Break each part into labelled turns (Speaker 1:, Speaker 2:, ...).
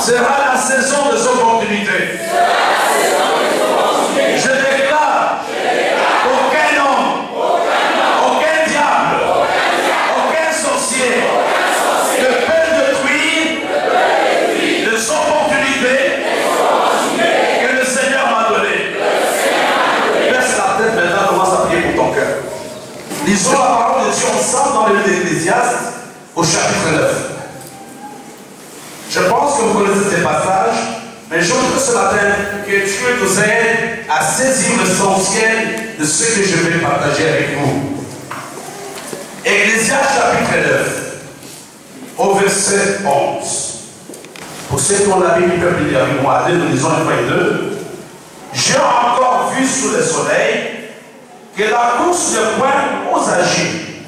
Speaker 1: sera la saison des opportunités. Je déclare aucun homme, aucun diable, aucun sorcier ne peut détruire les opportunités que le Seigneur m'a données. Baisse la tête maintenant, commence à prier pour ton cœur. Lisons la parole de Dieu ensemble dans le livre d'Ecclésiaste au chapitre 9. Je pense que vous connaissez ces passages, mais je voudrais ce matin que Dieu nous aide à saisir l'essentiel de ce que je vais partager avec vous. Ecclésiaste chapitre 9, au verset 11. Pour ceux qui ont la Bible, ils peuvent lire avec moi. Nous lisons un point 2. J'ai encore vu sous le soleil que la course ne point aux âgés,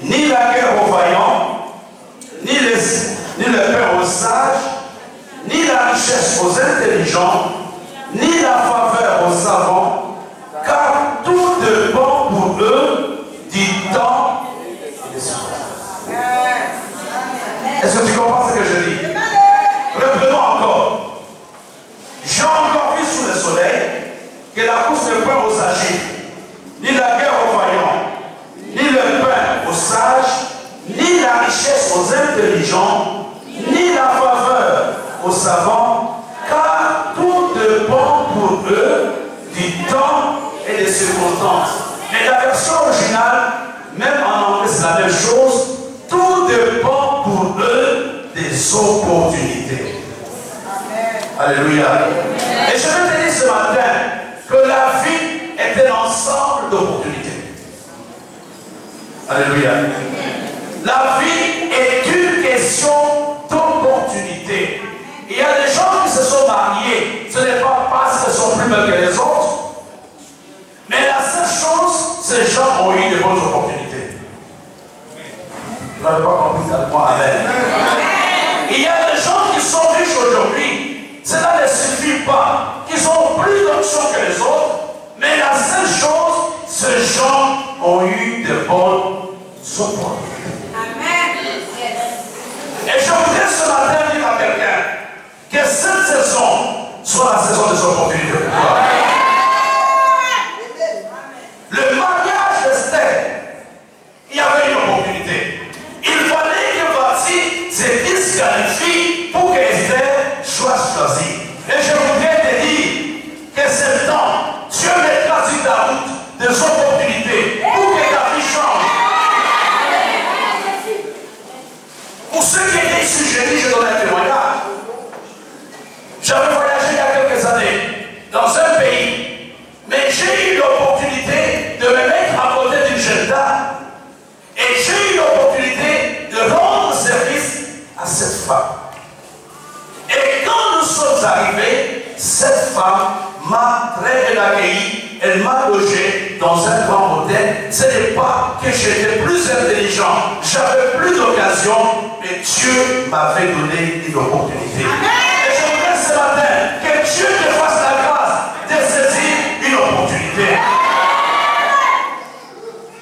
Speaker 1: ni la guerre aux vaillants, ni le pain aux sages, ni la richesse aux intelligents, ni la faveur aux savants, car tout dépend pour eux du temps et des circonstances. Est-ce que tu comprends ce que je dis? Reprenons encore. J'ai encore vu sous le soleil que la course ne point aux âgés, ni la guerre aux vaillants, ni le pain aux sages, ni la richesse aux intelligents, ni la faveur aux savants, car tout dépend pour eux du temps et des circonstances. Mais la version originale, même en anglais, c'est la même chose. Tout dépend pour eux des opportunités. Alléluia. Et je veux te dire ce matin que la vie est un ensemble d'opportunités. Alléluia. La vie est une question d'opportunité. Il y a des gens qui se sont mariés, ce n'est pas parce qu'ils sont plus belles que les autres, mais la seule chose, ces gens ont eu de bonnes opportunités. Vous n'avez pas compris ça? Amen. Il y a des gens qui sont riches aujourd'hui, cela ne suffit pas, qu'ils ont plus d'options que les autres, mais la seule chose, ces gens ont eu de bonnes opportunités. Et je voudrais ce matin dire à quelqu'un que cette saison soit la saison des opportunités pour toi. Le mariage d'Esther, il y avait une opportunité. Il fallait que Vati se disqualifie pour que Esther soit choisie. Et je voudrais te dire que c'est le temps. Dieu mettra sur ta route des opportunités pour que ta vie change. Pour ceux qui étaient suggérés, je donne un témoignage. J'avais voyagé il y a quelques années dans un pays, mais j'ai eu l'opportunité de me mettre à côté d'une jeune dame et j'ai eu l'opportunité de rendre service à cette femme. Et quand nous sommes arrivés, cette femme m'a très bien accueilli, elle m'a logé dans un grand hôtel. Ce n'est pas que j'étais plus intelligent, j'avais plus d'occasion, mais Dieu m'avait donné une opportunité. Et je voudrais ce matin que Dieu te fasse la grâce de saisir une opportunité.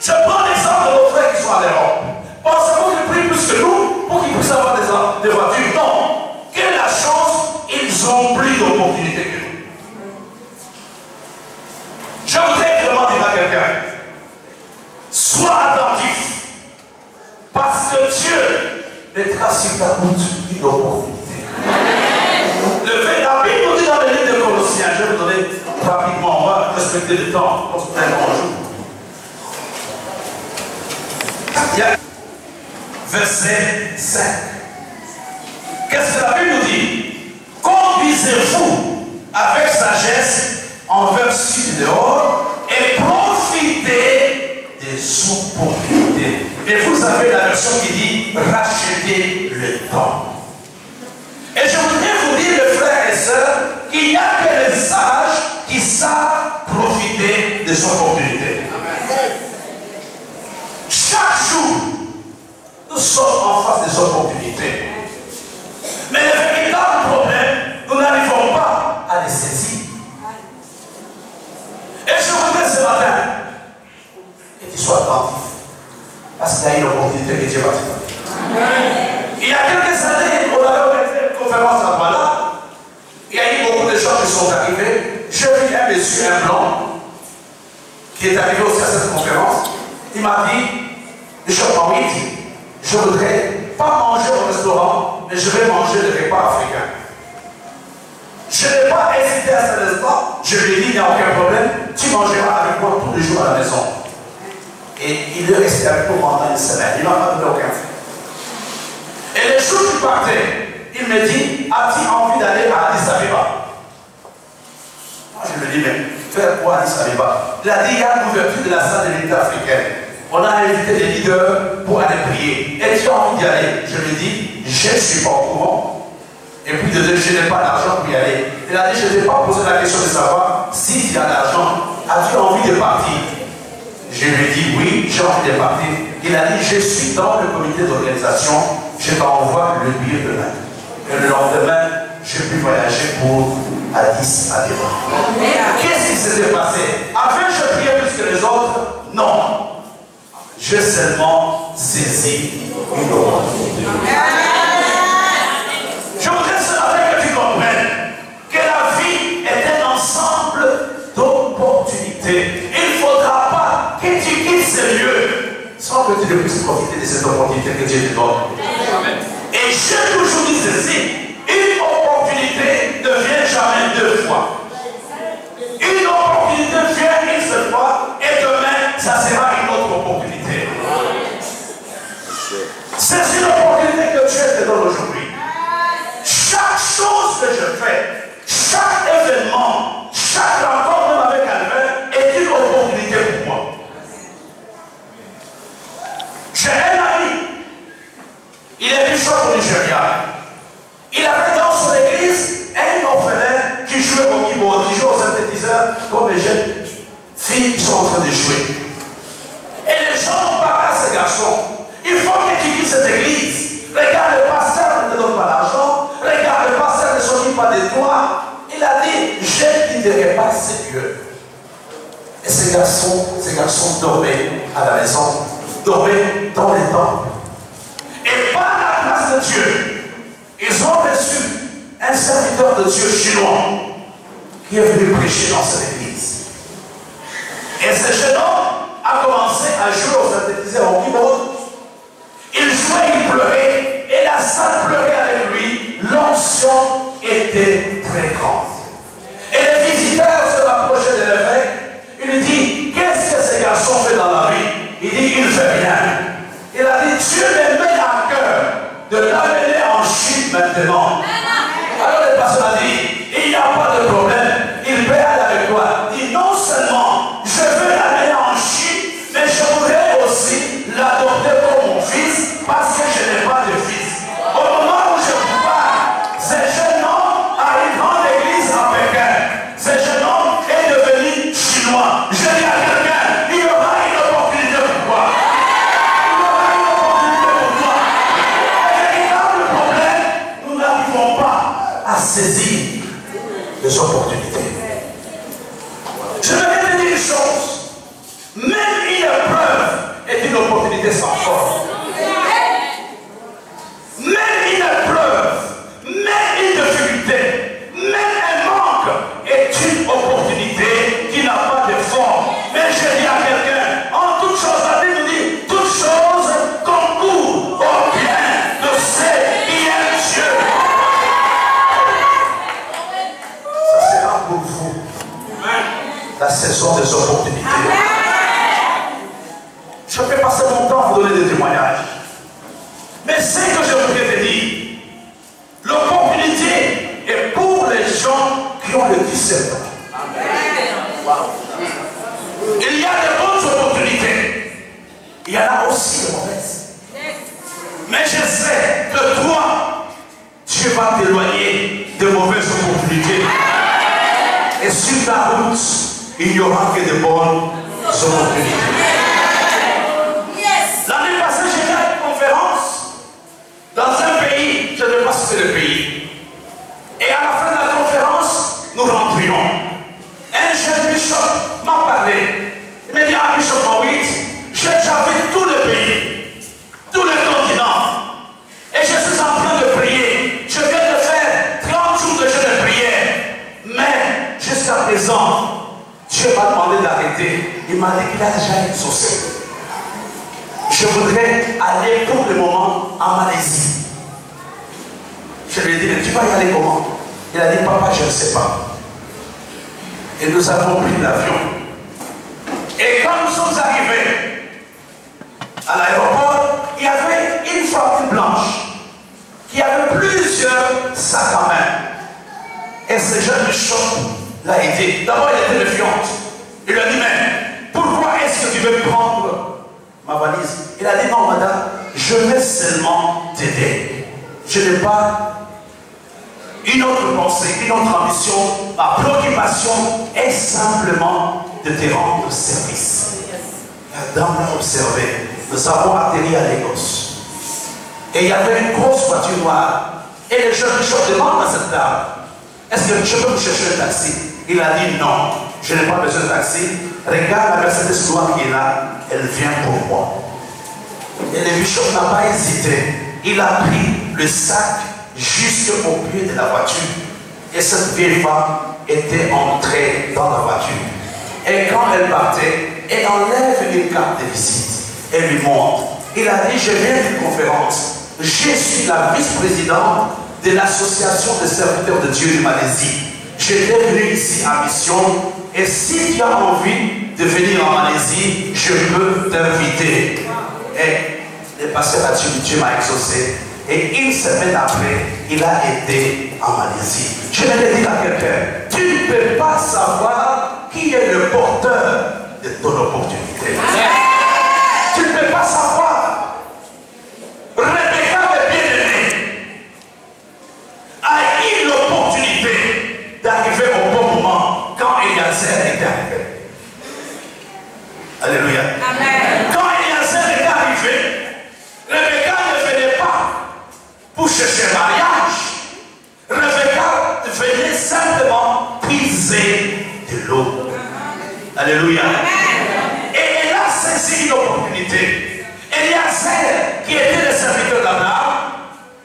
Speaker 1: Je prends l'exemple de nos frères qui sont à l'Europe. Pensez-vous qu'ils prient plus que nous pour qu'ils puissent avoir des voitures? Non. Quelle est la chance? Ils ont plus d'opportunités que nous. Je voudrais vraiment dire à quelqu'un, sois attentif, parce que Dieu mettra sur ta route une opportunité. La Bible nous dit dans le livre de Colossiens, je vais vous donner rapidement, on va respecter le temps, on se prend un jour. Verset 5. Qu'est-ce que la Bible nous dit? Conduisez-vous avec sagesse envers ceux dehors et profitez des opportunités. Et vous avez la version qui dit rachetez le temps. Et je voudrais vous dire, les frères et sœurs, qu'il n'y a que les sages qui savent profiter des opportunités. Chaque jour, nous sommes en face des opportunités. Mais le véritable problème, nous n'arrivons pas à les saisir. Et je voudrais ce matin que tu sois attentif. Parce qu'il y a une opportunité que Dieu va te donner. Il y a quelques années, on avait organisé une conférence là-bas, il y a eu beaucoup de gens qui sont arrivés. J'ai vu un monsieur, un blanc, qui est arrivé aussi à cette conférence. Il m'a dit, Bishop Maurice, je voudrais pas manger au restaurant, mais je vais manger le repas africain. Je n'ai pas hésité à cet instant. Je lui ai dit, il n'y a aucun problème, tu mangeras avec moi tous les jours à la maison. Et il est resté avec nous pendant une semaine. Il n'a pas donné aucun fait. Et les jours qui partaient, il me dit, as-tu envie d'aller à Addis Abeba? Moi je lui ai dit, mais faire quoi à Addis Abeba? Il a dit, il y a l'ouverture de la salle de l'unité africaine. On a invité des leaders pour aller prier. Et tu as envie d'y aller? Je lui ai dit, je ne suis pas au courant. Et puis de deux, je n'ai pas d'argent pour y aller. Il a dit, je ne t'ai pas posé la question de savoir si tu as l'argent. As-tu envie de partir? Je lui ai dit, oui, j'ai envie de partir. Il a dit, je suis dans le comité d'organisation, je t'envoie le billet demain. Et le lendemain, j'ai pu voyager pour Addis Abeba. Qu'est-ce qui s'était passé? Avais-je prié plus que les autres? Non. J'ai seulement saisi une opportunité. Je voudrais ce matin que tu comprennes que la vie est un ensemble d'opportunités. Il ne faudra pas que tu quittes ce lieu sans que tu ne puisses profiter de cette opportunité que Dieu te donne. Et j'ai toujours dit ceci, une opportunité ne vient jamais deux fois. Une opportunité vient une seule fois et demain, ça sera une autre opportunité. C'est une opportunité que Dieu te donne aujourd'hui. Chaque chose que je fais, chaque événement, chaque rencontre même avec quelqu'un est une opportunité pour moi. J'ai un ami, il est bishop au Nigeria. Il avait dans son église un orphelin qui jouait au keyboard, qui jouait au synthétiseur, comme les jeunes filles qui sont en train de jouer. Et les gens n'ont pas à ces garçons. Il faut que tu quittes cette église. Regarde, le pasteur ne te donne pas l'argent. Regarde, le pasteur ne s'occupe pas de toi. Il a dit, je ne quitterai pas ces lieux. Et ces garçons dormaient à la maison, dormaient dans les temples. Et par la grâce de Dieu, ils ont reçu un serviteur de Dieu chinois qui est venu prêcher dans cette église. Et ce jeune homme a commencé à jouer au synthétiseur au keyboard. Il jouait, il pleurait, et la salle pleurait avec lui. L'onction était très grande. Et les visiteurs se rapprochaient de l'évêque. Il lui dit, qu'est-ce que ces garçons font dans la vie? Il dit, il ne fait rien. Il a dit, Dieu me met à cœur de l'amener en Chine maintenant. Alors le pasteur a dit, il n'y a pas de problème, il peut aller avec toi. Il dit, non seulement je veux l'amener en Chine, mais je voudrais aussi l'adopter comme mon fils, parce que je n'ai pas de fils. Au moment où je vous parle, ce jeune homme arrive dans l'église à Pékin. Ce jeune homme est devenu chinois. Je dis à quelqu'un, il y aura une opportunité pour toi. Il y aura une opportunité pour toi. Le véritable problème, nous n'arrivons pas à saisir les opportunités. Je vais te dire une chose. Même une épreuve est une opportunité sans force. Même une épreuve, même une difficulté, même un manque est une opportunité qui n'a pas de forme. Mais je dis à quelqu'un, en toute chose, la Bible nous dit, toute chose concourt au bien de ceux qui aiment Dieu. Ça sera pour vous la saison des opportunités. Je peux passer mon temps à vous donner des témoignages. Mais ce que je voudrais te dire, l'opportunité est pour les gens qui ont le discernement. Il y a de bonnes opportunités. Il y en a aussi de mauvaises. Mais je sais que toi, tu vas t'éloigner de mauvaises opportunités. Et sur ta route, il n'y aura que de bonnes opportunités. L'année passée, j'ai fait une conférence dans un pays, je ne sais pas si c'est le pays. Et à la fin de la conférence, nous rentrions. Un jeune bishop m'a parlé. Il m'a dit, ah, Bishop Maurice, j'ai déjà vu tout le pays, tout le continent. Et je suis en train de prier. Je viens de faire je voudrais aller pour le moment en Malaisie. Je lui ai dit, mais tu vas y aller comment? Il a dit, papa, je ne sais pas. Et nous avons pris l'avion. Et quand nous sommes arrivés à l'aéroport, il y avait une femme blanche qui avait plusieurs sacs à main. Et ce jeune choc l'a aidé. D'abord, il était méfiante. Il lui a dit, mais pourquoi est-ce que tu veux prendre ma valise? Il a dit, non, madame, je vais seulement t'aider. Je n'ai pas une autre pensée, une autre ambition. Ma préoccupation est simplement de te rendre service. La dame l'a observé. Nous avons atterri à Lagos. Et il y avait une grosse voiture noire. Et le jeune Bishop demande à cette dame, est-ce que je peux vous chercher un taxi? Il a dit non, je n'ai pas besoin de taxi. Regarde la Mercedes noire qui est là, elle vient pour moi. Et le Bishop n'a pas hésité. Il a pris le sac jusqu'au pied de la voiture. Et cette vieille femme était entrée dans la voiture. Et quand elle partait, elle enlève une carte de visite. Elle lui montre. Il a dit, je viens d'une conférence. Je suis la vice-présidente de l'association des serviteurs de Dieu de Malaisie. J'étais venu ici en mission. Et si tu as envie de venir en Malaisie, je peux t'inviter. Et le pasteur a dit, Dieu m'a exaucé. Et une semaine après, il a été en Malaisie. Je vais dire à quelqu'un, tu ne peux pas savoir qui est le porteur de ton opportunité. Tu ne peux pas savoir. Rebecca, le bien-aimé, a eu l'opportunité d'arriver au bon moment quand Eliezer était arrivé. Alléluia. Amen. Quand Eliezer est arrivé, Rebecca ne venait pas pour chercher un mariage. Rebecca venait simplement puiser de l'eau. Alléluia. Et elle a saisi l'opportunité. Eliezer, qui était le serviteur d'Abraham,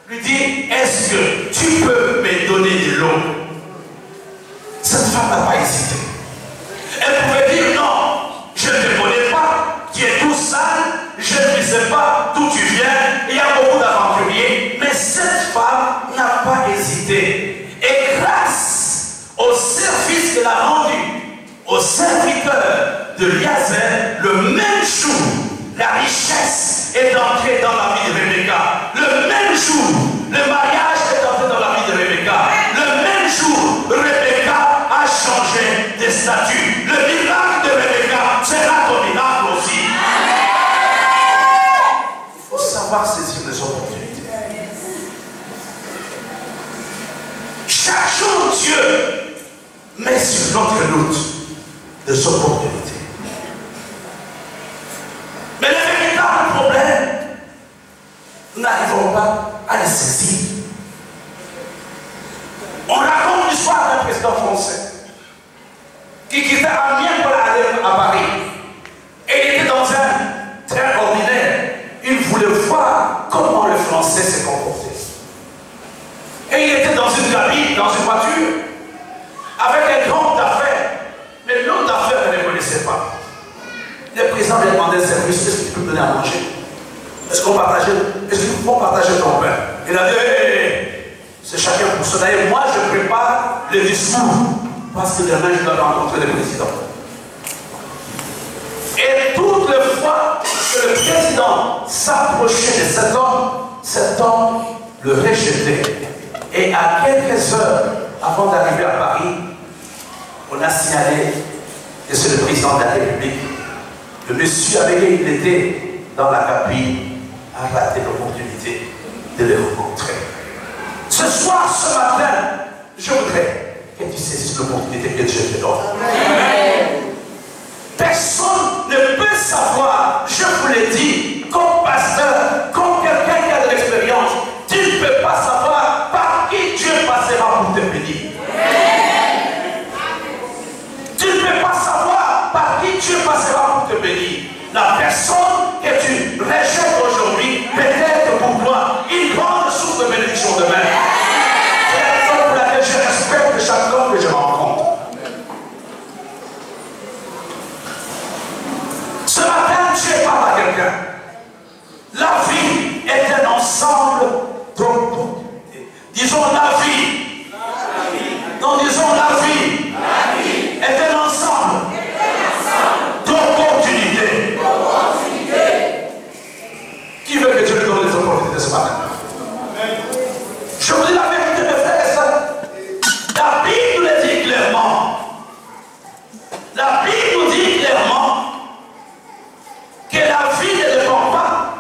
Speaker 1: lui dit, est-ce que tu peux me donner de l'eau? Cette femme n'a pas hésité. Elle pouvait dire non, je ne te connais pas, tu es tout sale, je ne sais pas d'où tu viens, il y a beaucoup d'aventuriers, mais cette femme n'a pas hésité. Et grâce au service qu'elle a rendu au serviteur de Eliezer, le même jour, la richesse est entrée dans la vie de Rebecca. Le même jour, le mariage est entré dans la vie de Rebecca. Le même jour, Rebecca a changé de statut. Le miracle de Rebecca sera ton miracle aussi. Il faut savoir saisir les opportunités. Chaque jour, Dieu met sur notre route des opportunités. Mais le véritable problème, nous n'arrivons pas à les saisir. On raconte l'histoire d'un président français qui quittait Amiens pour aller à Paris. Et il était dans un train ordinaire. Il voulait voir comment le Français s'est comporté. Et il était dans une cabine, dans une voiture, avec un grand d'affaires. Mais l'homme d'affaires ne le connaissait pas. Le président lui a demandé un service, est-ce que tu peux me donner à manger? Est-ce qu'on partageait? Est-ce qu'il faut partager ton pain? Il a dit, hey, c'est chacun pour ça. D'ailleurs, moi je prépare le discours, parce que demain je dois rencontrer le président. Et toutes les fois que le président s'approchait de cet homme le rejetait. Et à quelques heures avant d'arriver à Paris, on a signalé que c'est le président de la République. Le monsieur avec qui il était dans la cabine a raté l'opportunité de le rencontrer. Ce soir, ce matin, je voudrais que tu saisisses l'opportunité que Dieu te donne. Personne ne peut savoir, je vous l'ai dit, comme pasteur, comme quelqu'un qui a de l'expérience, tu ne peux pas savoir par qui Dieu passera pour te bénir. Tu ne peux pas savoir par qui Dieu passera pour te bénir. La personne que tu rejettes aujourd'hui, peut-être pour toi, une grande source de bénédiction demain. C'est la raison pour laquelle je respecte chaque homme que je rencontre. Ce matin, Dieu parle à quelqu'un.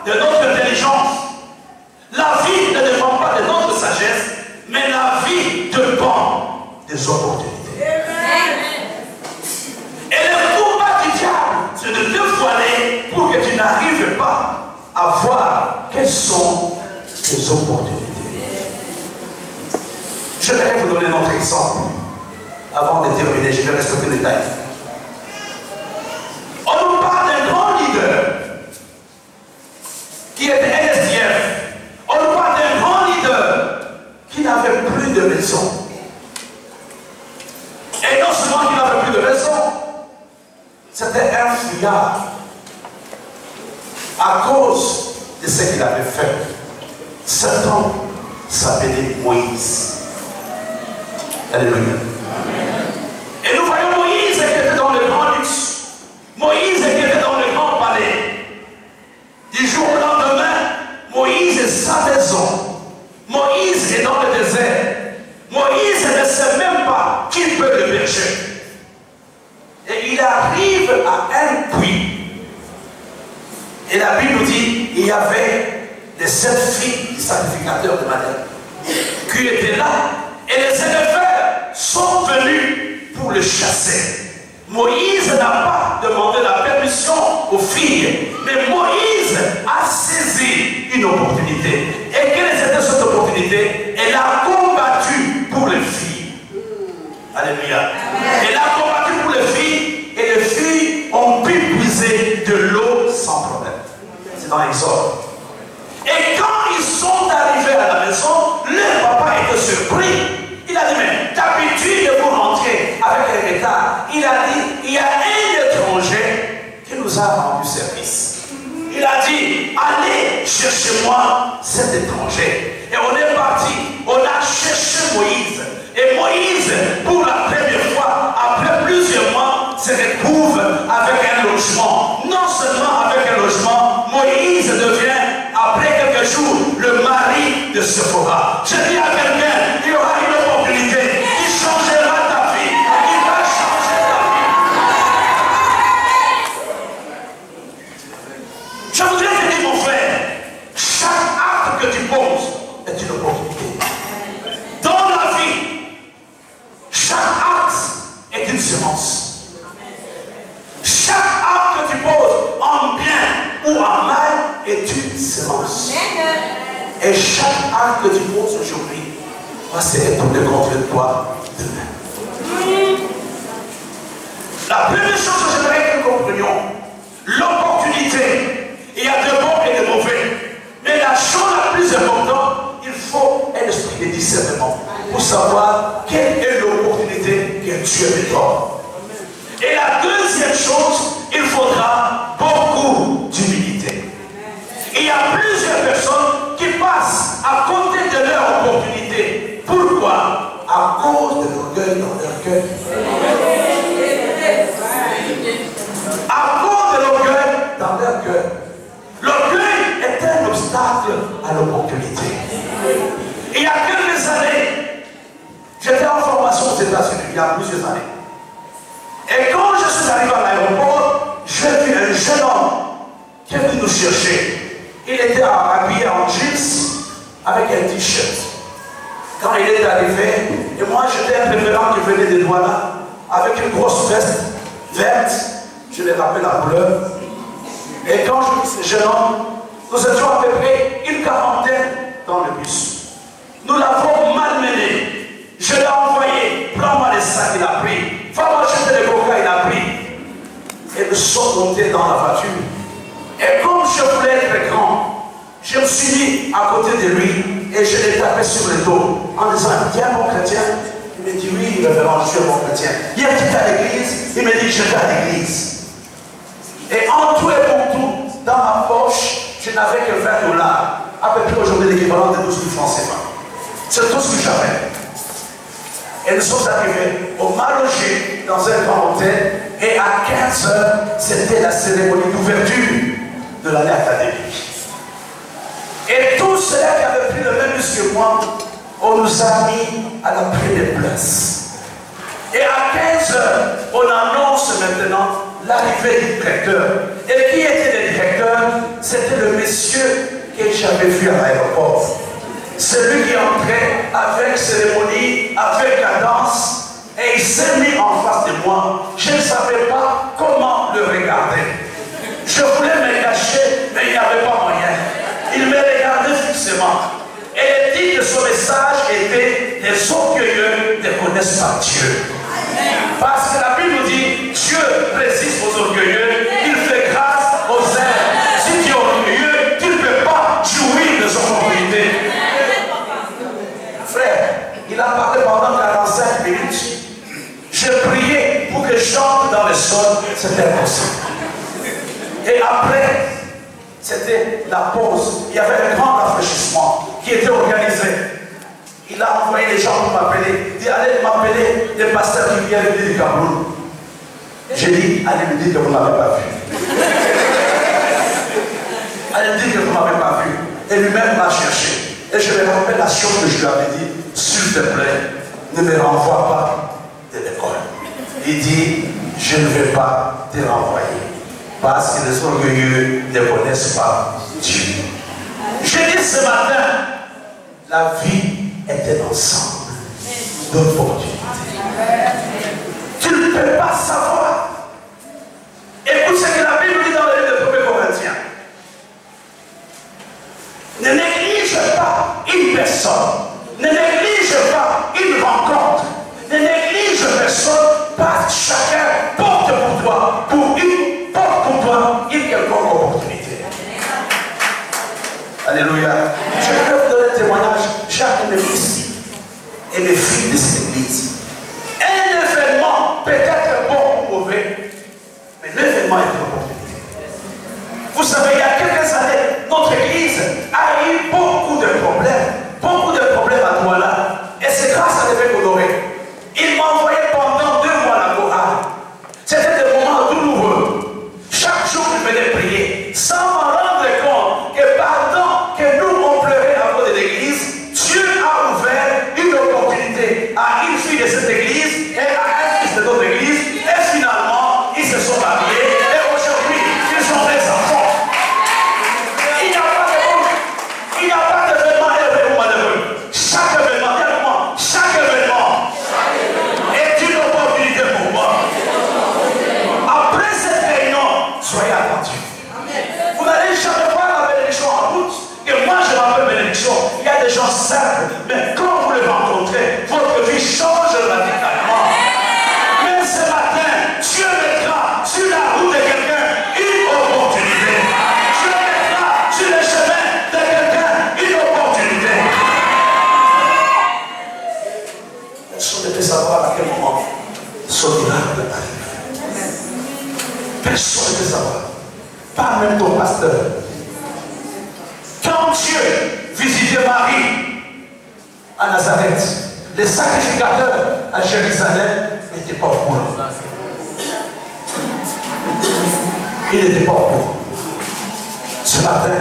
Speaker 1: de notre intelligence. La vie ne dépend pas de notre sagesse, mais la vie dépend des opportunités. Et le combat du diable, c'est de te voiler pour que tu n'arrives pas à voir quelles sont tes opportunités. Je vais vous donner notre exemple. Avant de terminer, je vais respecter les tailles. On nous parle d'un grand leader qui était SDF. On nous parle d'un grand leader qui n'avait plus de maison. Et non seulement qu'il n'avait plus de maison, c'était un fuyard à cause de ce qu'il avait fait. Cet homme s'appelait Moïse. Alléluia. Et nous voyons Moïse qui était dans le grand luxe. Moïse qui était dans le grand palais. Du jour au lendemain, Moïse est sans maison. Moïse est dans le désert. Moïse ne sait même pas qui peut le berger. Et il arrive à un puits. Et la Bible dit, il y avait les 7 filles du sacrificateur de Madian qui étaient là. Et les éléphants sont venus pour le chasser. Moïse n'a pas demandé la permission aux filles, mais Moïse a saisi une opportunité. Et quelle était cette opportunité? Elle a combattu pour les filles. Alléluia. Elle a combattu pour les filles, et les filles ont pu puiser de l'eau sans problème. C'est dans l'Exode. Et quand ils sont arrivés à la maison, le papa était surpris. Il a dit, mais d'habitude de vous rentrer avec un retard. Il a dit, il y a un étranger qui nous a rendu service. Il a dit, allez cherchez-moi cet étranger. Et on est parti, on a cherché Moïse. Et Moïse, pour la première fois, après plusieurs mois, se retrouve avec un logement. Non seulement avec un logement, Moïse devient, après quelques jours, le mari de Sephora. Je dis à quelqu'un, il y aura une opportunité qui changera ta vie. Il va changer ta vie. Je voudrais te dire, mon frère, chaque acte que tu poses est une opportunité. Dans la vie, chaque acte est une semence. Chaque acte que tu poses, en bien ou en mal, est une semence. Et chaque acte que tu poses aujourd'hui va se retourner contre toi demain. La première chose que j'aimerais que nous comprenions, l'opportunité, il y a de bons et de mauvais. Mais la chose la plus importante, il faut un esprit de discernement pour savoir quelle est l'opportunité que Dieu me donne. Et la deuxième chose, il faudra beaucoup d'humilité. Il y a plusieurs personnes qui passent à côté de leur opportunité. Pourquoi? À cause de l'orgueil dans leur cœur. À cause de l'orgueil dans leur cœur. L'orgueil est un obstacle à l'opportunité. Il y a quelques années, j'étais en formation aux États-Unis, il y a plusieurs années. Et quand je suis arrivé à l'aéroport, j'ai vu un jeune homme qui est venu nous chercher. Il était habillé en jeans avec un t-shirt. Quand il est arrivé, et moi j'étais un référent qui venait de Douala avec une grosse veste verte, je l'ai rappelé la couleur. Et quand je vis ce jeune homme, nous étions à peu près une quarantaine dans le bus. Nous l'avons malmené. Je l'ai envoyé, prends-moi les sacs, il a pris. Va m'acheter les coca, il a pris. Et nous sommes montés dans la voiture. Et comme je voulais être grand, je me suis mis à côté de lui et je l'ai tapé sur le dos en disant, tiens mon chrétien. Il me dit, oui, révérend, je suis mon chrétien. Il a dit à l'église, il me dit, je vais à l'église. Et en tout et pour tout, dans ma poche, je n'avais que 20 $. À peu près aujourd'hui l'équivalent de 12 000 francs CFA. C'est tout ce que j'avais. Et nous sommes arrivés au mal logé dans un grand hôtel. Et à 15 h, c'était la cérémonie d'ouverture de l'année académique. Et tous ceux qui avaient pris le même bus que moi, on nous a mis à la première place. Et à 15 h, on annonce maintenant l'arrivée du directeur. Et qui était le directeur? C'était le monsieur j'avais vu à l'aéroport. Celui qui entrait avec cérémonie, avec cadence, et il s'est mis en face de moi. Je ne savais pas comment le regarder. Je voulais me cacher, mais il n'y avait pas moyen. Il me regardait fixement. Et le titre de son message était « Les orgueilleux ne connaissent pas Dieu ». Parce que la Bible nous dit « Dieu résiste aux orgueilleux, il fait grâce aux humbles ». Si tu es orgueilleux, tu ne peux pas jouir de son propriété. Frère, il a parlé pendant 45 minutes. J'ai prié pour que je chante dans le sol, c'était impossible. Et après, c'était la pause. Il y avait un grand rafraîchissement qui était organisé. Il a envoyé les gens pour m'appeler. Il dit, allez m'appeler les pasteurs qui viennent du Cameroun. J'ai dit, allez me dire que vous ne m'avez pas vu. Allez me dire que vous ne m'avez pas vu. Et lui-même m'a cherché. Et je me rappelle la chose que je lui avais dit, s'il te plaît, ne me renvoie pas de l'école. Il dit, je ne vais pas te renvoyer. Parce que les orgueilleux ne connaissent pas Dieu. Je dis ce matin, la vie est un ensemble d'opportunités. Tu ne peux pas savoir. Écoute ce que la Bible dit dans le livre de 1 Corinthiens. Ne néglige pas une personne. Ne néglige pas une rencontre. Ne néglige personne parce que chacun porte pour toi, une quelconque opportunité. Alléluia. Je vais vous donner un témoignage. J'ai un de mes fils et mes filles de cette église. Un événement peut être bon ou mauvais, mais l'événement est une opportunité. Vous savez, il y a quelques années, notre église a eu beaucoup de problèmes à Douala. Et c'est grâce à l'évêque Honoré. Il m'a envoyé pendant 2 mois la chorale. C'était des moments douloureux. Chaque jour, il venait prier, sans m'en rendre compte que pendant que nous on pleurait à cause de l'église, Dieu a ouvert une opportunité à une fille de cette église et à un fils de notre église. Et finalement, ils se sont mariés. Et aujourd'hui, ils ont des enfants. Il n'y a pas de honte. Il n'y a pas d'événement heureux ou malheureux. Chaque événement, chaque événement est une opportunité pour moi. Après cette réunion, soyez attentifs. Vous n'allez jamais voir la bénédiction en route. Et moi, je m'appelle bénédiction. Il y a des gens simples, mais quand vous les rencontrez, votre vie change radicalement. Mais ce matin, Dieu mettra sur la route de quelqu'un une opportunité. Dieu mettra sur le chemin de quelqu'un une opportunité. Personne ne peut savoir à quel moment son miracle arrive. Personne ne peut savoir. Pas même ton pasteur. Quand Dieu visitait Marie à Nazareth, les sacrificateurs à Jérusalem n'étaient pas au courant. Ils n'étaient pas au courant. Ce matin,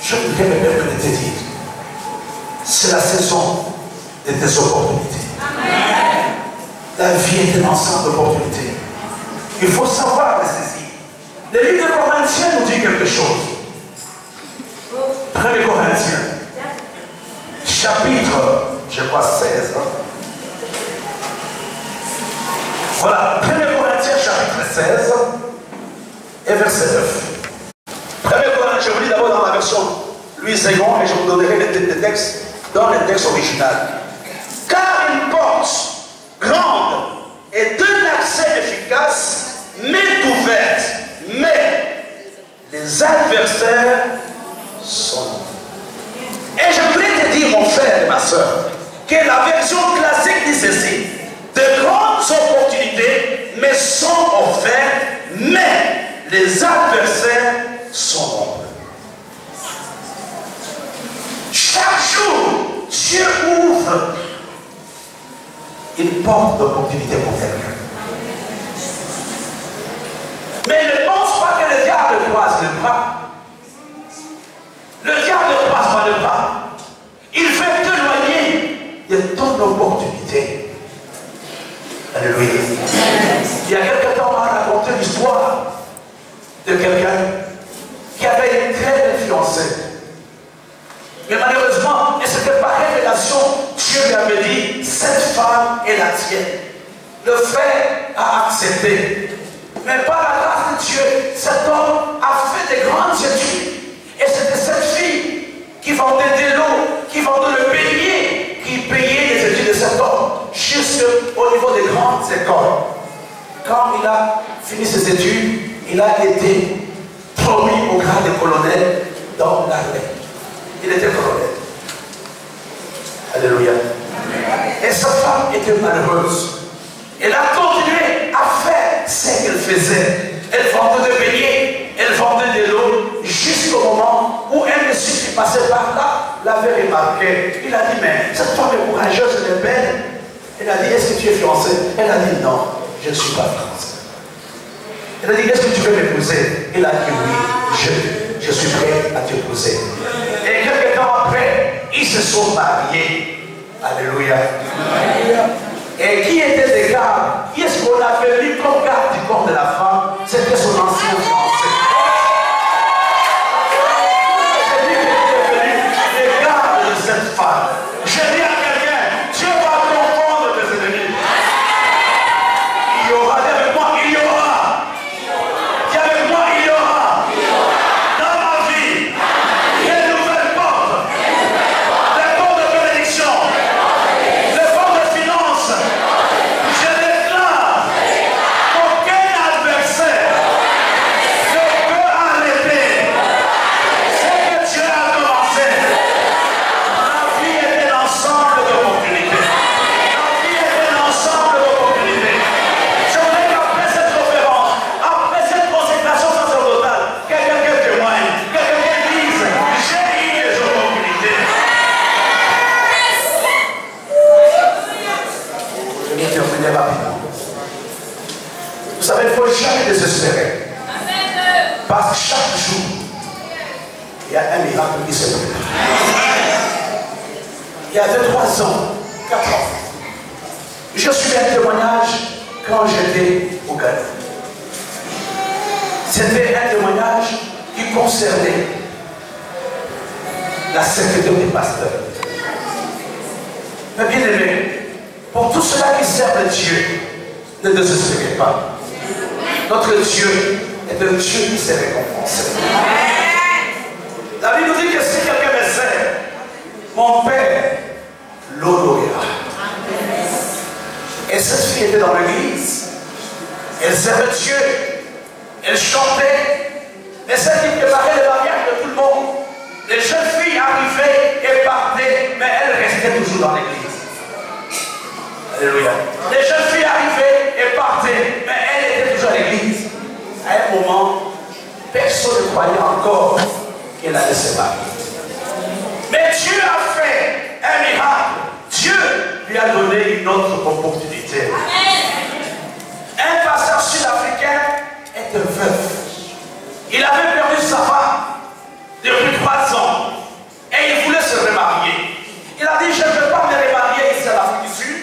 Speaker 1: je voudrais me permettre de te dire, c'est la saison de tes opportunités. La vie est un ensemble d'opportunités. Il faut savoir les saisir. Le livre de Corinthiens nous dit quelque chose. 1 Corinthiens, chapitre, je crois 16. Voilà, 1 Corinthiens, chapitre 16, et verset 9. 1 Corinthiens, je vous lis d'abord dans la version Louis II, et je vous donnerai les textes dans le texte original. Car une porte grande et d'un accès efficace m'est ouverte, mais les adversaires sont. Et je voulais te dire, mon frère et ma soeur, que la version classique dit ceci: de grandes opportunités me sont offertes, mais les adversaires sont nombreux. Chaque jour, Dieu ouvre une porte d'opportunité pour quelqu'un. Mais ne pense pas que le diable croise le bras. Le diable ne croise pas le bras. Il veut t'éloigner de ton opportunité. Alléluia. Il y a quelque temps, on m'a raconté l'histoire de quelqu'un qui avait une très belle fiancée. Mais malheureusement, et c'était par révélation, Dieu lui avait dit, cette femme est la tienne. Le frère a accepté. Mais par la grâce de Dieu, cet homme a fait des grandes études. Et c'était cette fille qui vendait de l'eau, qui vendait le bélier, qui payait les études de cet homme, jusqu'au niveau des grandes écoles. Quand il a fini ses études, il a été promu au grade de colonel dans l'armée. Il était colonel. Alléluia. Et sa femme était malheureuse. Elle a continué à faire ce qu'elle faisait. Elle vendait des beignets, elle vendait de l'eau, jusqu'au moment où un monsieur qui passait par là l'avait remarqué. Il a dit, mais cette femme est courageuse, elle est belle. Elle a dit, est-ce que tu es fiancée? Elle a dit, non, je ne suis pas fiancée. Elle a dit, est-ce que tu veux m'épouser? Il a dit, oui, je suis prêt à t'épouser. Et quelques temps après, ils se sont mariés. Alléluia. Et qui était des gardes? Qui est-ce qu'on avait mis comme garde du corps de la femme? C'était son ancien fiancé. C'est lui qui était devenu les gardes de cette femme. Je dis à quelqu'un, Dieu va confondre tes ennemis. Il y aura, avec moi, il y aura. Dis avec moi, il y aura. Dans ma vie, des nouvelles portes. Des portes de bénédiction. Des portes de finances. Je déclare qu'aucun adversaire ne peut arrêter ce que Dieu a commencé. La vie est un ensemble d'opportunités. La vie est un ensemble d'opportunités. Je voudrais qu'après cette conférence, après cette consécration sacerdotale, que quelqu'un témoigne, que quelqu'un dise, j'ai eu des opportunités. Je vais terminer rapidement. Vous savez, il ne faut jamais désespérer. Parce que chaque jour, il y a un miracle qui se prépare. Il y avait 3 ans, 4 ans, je suis un témoignage quand j'étais au Ghana. C'était un témoignage qui concernait la secrétaire des pasteurs. Mais bien aimé, pour tous ceux-là qui servent Dieu, ne désespérez pas. Notre Dieu est un Dieu qui s'est récompensé. La Bible nous dit que si quelqu'un me sert, mon Père l'honorera. Et cette fille était dans l'église. Elle servait Dieu. Elle chantait. Et celle qui préparait le mariage de tout le monde. Les jeunes filles arrivaient et partaient, mais elles restaient toujours dans l'église. Alléluia. Les jeunes filles arrivaient et partaient, mais elles étaient toujours à l'église. À un moment, personne ne croyait encore qu'elle allait se marier. Mais Dieu a fait un miracle. Dieu lui a donné une autre opportunité. Un pasteur sud-africain est un veuf. Il avait perdu sa femme depuis 3 ans et il voulait se remarier. Il a dit, je ne veux pas me remarier ici à l'Afrique du Sud.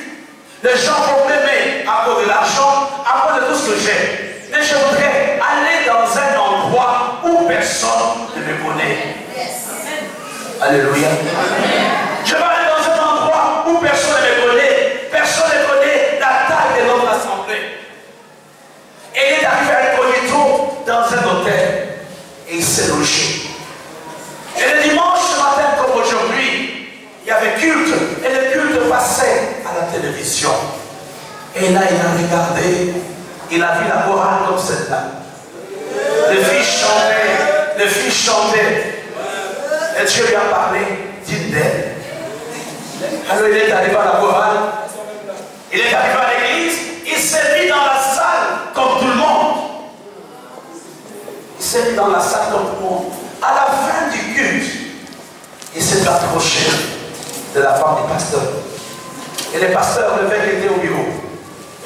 Speaker 1: Les gens vont m'aimer à cause de l'argent, à cause de tout ce que j'ai. Mais je voudrais aller dans un endroit où personne ne me connaît. Alléluia. Je vais aller dans un endroit où personne ne me connaît. Personne ne connaît la taille de notre assemblée. Et il est arrivé à incognito dans un hôtel. Et il s'est logé. Et le dimanche matin comme aujourd'hui, il y avait culte. Et le culte passait à la télévision. Et là, il a regardé. Il a vu la chorale comme celle-là. Les filles chantaient. Les filles chantaient. Et Dieu lui a parlé d'une d'elles. Alors il est arrivé à la chorale. Il est arrivé à l'église. Il s'est mis dans la salle comme tout le monde. Il s'est mis dans la salle comme tout le monde. À la fin du culte, il s'est approché de la femme du pasteur. Et le pasteur, le mec était au bureau.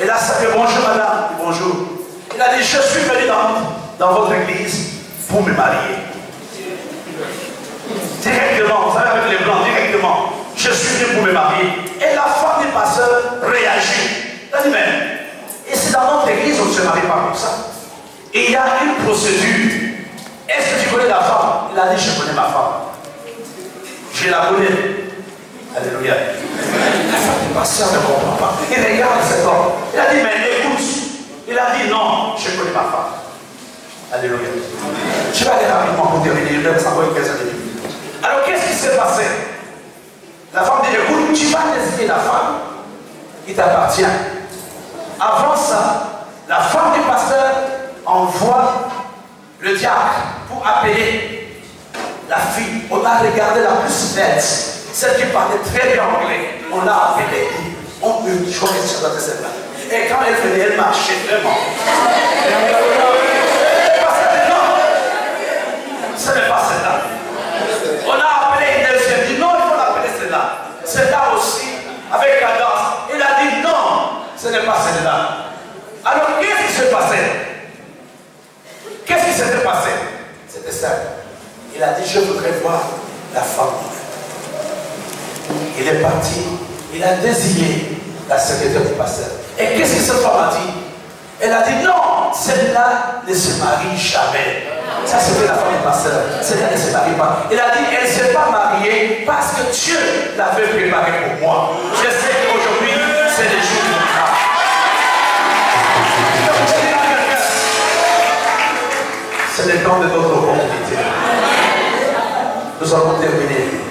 Speaker 1: Et là, ça fait bonjour madame. Bonjour. Il a dit, je suis venu dans votre église pour me marier. Directement, vous savez, avec les blancs, directement. Je suis venu pour me marier. Et la femme du pasteur réagit. Elle a dit, mais, et c'est dans notre église, on ne se marie pas comme ça. Et il y a une procédure. Est-ce que tu connais la femme? Il a dit, je connais ma femme. J'ai la connais. Alléluia. La femme du pasteur ne comprend pas. Il regarde cet homme. Il a dit, mais écoute. Il a dit, non, je connais ma femme. Alléluia. Je vais aller rapidement pour terminer. Je vais vous envoyer quelques minutes. Alors, qu'est-ce qui s'est passé? La femme dit, écoute, tu vas désigner la femme qui t'appartient. Avant ça, la femme du pasteur envoie le diable pour appeler la fille. On a regardé la plus nette, celle qui parlait très bien anglais. On l'a appelée. On peut jouer sur notre celle-là. Et quand elle venait, elle marchait vraiment. Ce n'est pas celle-là. On a appelé une deuxième, dit non, il faut l'appeler celle-là. Celle-là aussi, avec cadence. Il a dit non, ce n'est pas celle-là. Alors, qu'est-ce qui s'est passé? Qu'est-ce qui s'était passé? C'était ça. Il a dit, je voudrais voir la femme. Il est parti, il a désigné la secrétaire du pasteur. Et qu'est-ce que cette femme a dit? Elle a dit, non, celle-là ne se marie jamais. Ça, c'était la femme du pasteur. Celle-là ne se marie pas. Il a dit, elle ne s'est pas mariée parce que Dieu l'avait préparée pour moi. Je sais qu'aujourd'hui, c'est le jour du mariage. C'est le temps de notre opportunité. Nous allons terminer.